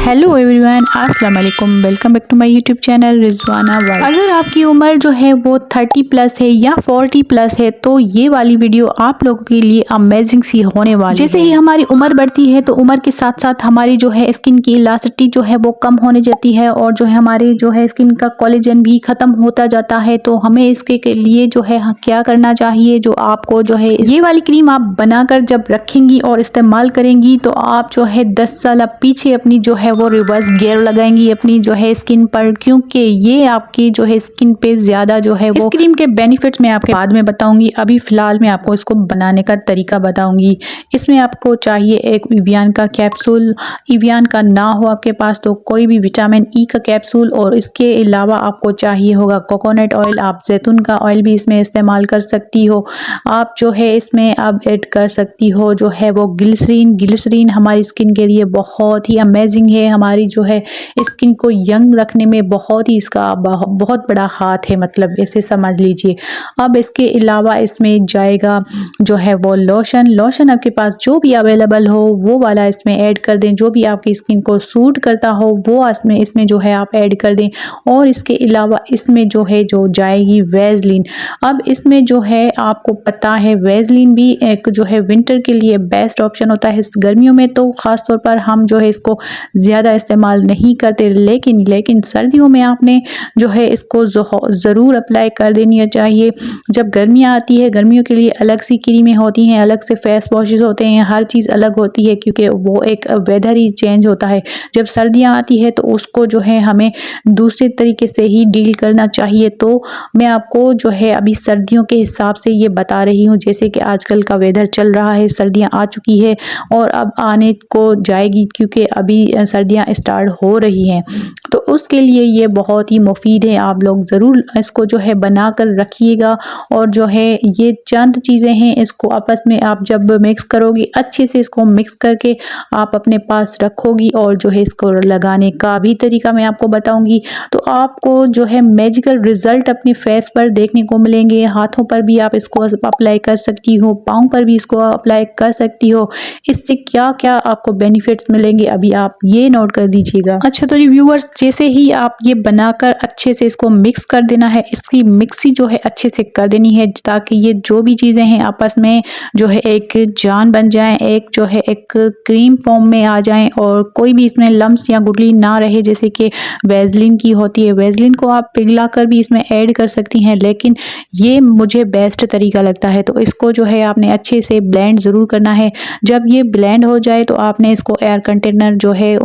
Hello everyone, अस्सलाम वालेकुम। Welcome back to my YouTube channel Rizwana world. अगर आपकी उम्र जो है वो 30 प्लस है या 40 प्लस है तो ये वाली वीडियो आप लोगों के लिए अमेजिंग सी होने वाली है। जैसे ही हमारी उम्र बढ़ती है तो उम्र के साथ साथ हमारी जो है स्किन की इलास्टिसिटी जो है वो कम होने जाती है और जो है हमारे जो है स्किन का कोलेजन भी खत्म होता जाता है। तो हमें इसके के लिए जो है क्या करना चाहिए, जो आपको जो है ये वाली क्रीम आप बनाकर जब रखेंगी और इस्तेमाल करेंगी तो आप जो है 10 साल पीछे अपनी जो है वो रिवर्स गियर लगाएंगी अपनी जो है स्किन पर, क्योंकि ये आपकी जो है स्किन पे ज्यादा जो है वो इस क्रीम के बेनिफिट्स मैं आपके बाद में बताऊंगी। अभी फिलहाल मैं आपको इसको बनाने का तरीका बताऊंगी। इसमें आपको चाहिए एक इवियान का कैप्सूल। इवियान का ना हो आपके पास तो कोई भी विटामिन ई का कैप्सूल, और इसके अलावा आपको चाहिए होगा कोकोनट ऑयल। आप जैतून का ऑयल भी इसमें इस्तेमाल कर सकती हो। आप जो है इसमें अब ऐड कर सकती हो जो है वो ग्लिसरीन। ग्लिसरीन हमारी स्किन के लिए बहुत ही अमेजिंग है, हमारी जो है स्किन को यंग रखने में बहुत ही इसका बहुत बड़ा हाथ है, मतलब ऐसे समझ लीजिए। अब इसके अलावा इसमें जाएगा जो है वो लोशन। लोशन आपके पास जो भी अवेलेबल हो वो वाला इसमें ऐड कर दें, जो भी आपकी स्किन को सूट करता हो वो इसमें जो है आप ऐड कर दें। और इसके अलावा इसमें जो है जो जाएगी वेज़लिन। अब इसमें जो है आपको पता है वेज़लिन भी एक जो है विंटर के लिए बेस्ट ऑप्शन होता है। गर्मियों में तो ख़ास तौर पर हम जो है इसको ज़्यादा इस्तेमाल नहीं करते, लेकिन सर्दियों में आपने जो है इसको ज़रूर अप्लाई कर देनी चाहिए। जब गर्मियाँ आती है, गर्मियों के लिए अलग सी क्रीमें होती हैं, अलग से फेस वॉशेस होते हैं, हर चीज़ अलग होती है क्योंकि वो एक वेदर ही चेंज होता है। जब सर्दियाँ आती है तो उसको जो है हमें दूसरे तरीके से ही डील करना चाहिए। तो मैं आपको जो है अभी सर्दियों के हिसाब से ये बता रही हूँ, जैसे कि आजकल का वेदर चल रहा है, सर्दियाँ आ चुकी है और अब आने को जाएगी क्योंकि अभी सर्दियाँ स्टार्ट हो रही हैं। तो उसके लिए ये बहुत ही मुफीद है, आप लोग ज़रूर इसको जो है बना कर रखिएगा। और जो है ये चंद चीज़ें हैं, इसको आपस में आप जब मिक्स करोगी अच्छे से इसको मिक्स करके आप अपने पास रखोगी और जो है इसको लगाने का भी तरीका मैं आपको बताऊंगी। तो आपको जो है मैजिकल रिजल्ट अपने फेस पर देखने को मिलेंगे। हाथों पर भी आप इसको अप्लाई कर सकती हो, पाँव पर भी इसको अप्लाई कर सकती हो। इससे क्या क्या आपको बेनिफिट्स मिलेंगे अभी आप ये नोट कर दीजिएगा। अच्छा तो रिव्यूअर्स, जैसे ही आप ये बनाकर अच्छे से इसको मिक्स कर देना है, इसकी मिक्सी जो है अच्छे से कर देनी है ताकि ये जो भी चीज़ें हैं आपस में जो है एक जान बन जाएं, एक जो है एक क्रीम फॉर्म में आ जाएं और कोई भी इसमें लम्स या गुठली ना रहे, जैसे कि वेज़लिन की होती है। वेज़लिन को आप पिघला कर भी इसमें ऐड कर सकती हैं, लेकिन ये मुझे बेस्ट तरीका लगता है। तो इसको जो है आपने अच्छे से ब्लेंड ज़रूर करना है। जब ये ब्लेंड हो जाए तो आपने इसको एयर कंटेनर जो है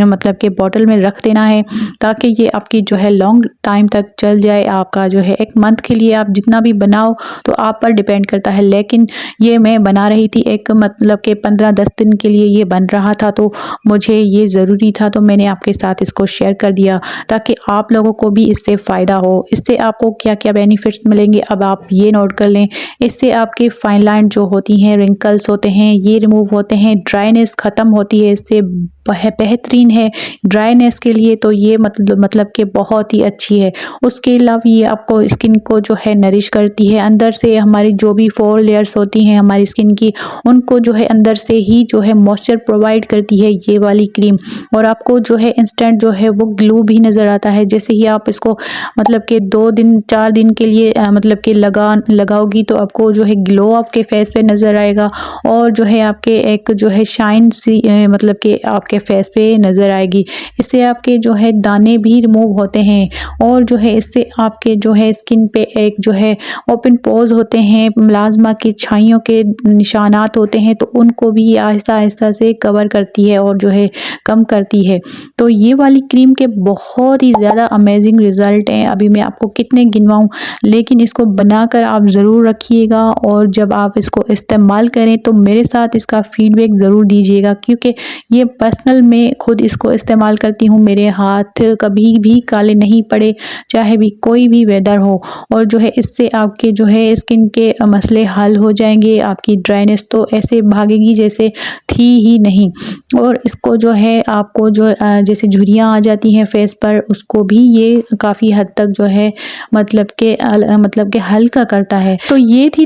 मतलब कि बॉटल में रख देना है ताकि ये आपकी जो है लॉन्ग टाइम तक चल जाए। आपका जो है एक मंथ के लिए आप जितना भी बनाओ तो आप पर डिपेंड करता है, लेकिन ये मैं बना रही थी एक मतलब कि 15-10 दिन के लिए ये बन रहा था, तो मुझे ये ज़रूरी था तो मैंने आपके साथ इसको शेयर कर दिया ताकि आप लोगों को भी इससे फ़ायदा हो। इससे आपको क्या क्या बेनिफिट्स मिलेंगे अब आप ये नोट कर लें। इससे आपके फाइन लाइन जो होती हैं, रिंकल्स होते हैं, ये रिमूव होते हैं, ड्राइनेस ख़त्म होती है। इससे बेहतरीन है ड्राइनेस के लिए, तो ये मतलब कि बहुत ही अच्छी है। उसके अलावा ये आपको स्किन को जो है नरिश करती है अंदर से। हमारी जो भी 4 लेयर्स होती हैं हमारी स्किन की, उनको जो है अंदर से ही जो है मॉइस्चर प्रोवाइड करती है ये वाली क्रीम। और आपको जो है इंस्टेंट जो है वो ग्लो भी नज़र आता है। जैसे ही आप इसको मतलब कि 2 दिन 4 दिन के लिए मतलब कि लगाओगी तो आपको जो है ग्लो आपके फेस पे नज़र आएगा और जो है आपके एक जो है शाइन सी मतलब कि आपके फेस पे नज़र आएगी। इससे आपके जो है दाने भी रिमूव होते हैं और जो है इससे आपके जो है स्किन पे एक जो है ओपन पोर्स होते हैं, प्लाज्मा की छाइयों के निशानात होते हैं, तो उनको भी आहिस्ता आहिस्ता से कवर करती है और जो है कम करती है। तो ये वाली क्रीम के बहुत ही ज़्यादा अमेजिंग रिज़ल्ट हैं। अभी मैं आपको कितने गिनवाऊँ, लेकिन इसको बनाकर आप ज़रूर रखिएगा और जब आप इसको इस्तेमाल करें तो मेरे साथ इसका फीडबैक ज़रूर दीजिएगा, क्योंकि ये पर्सनल मैं खुद इसको इस्तेमाल करती हूँ। मेरे हाथ कभी भी काले नहीं पड़े, चाहे भी कोई भी वेदर हो। और जो है इससे आपके जो है स्किन के मसले हल हो जाएंगे। आपकी ड्राइनेस तो ऐसे भागेगी जैसे थी ही नहीं। और इसको जो है आपको जो जैसे झुर्रियाँ आ जाती हैं फेस पर, उसको भी ये काफ़ी हद तक जो है मतलब के हल्का करता है। तो ये थी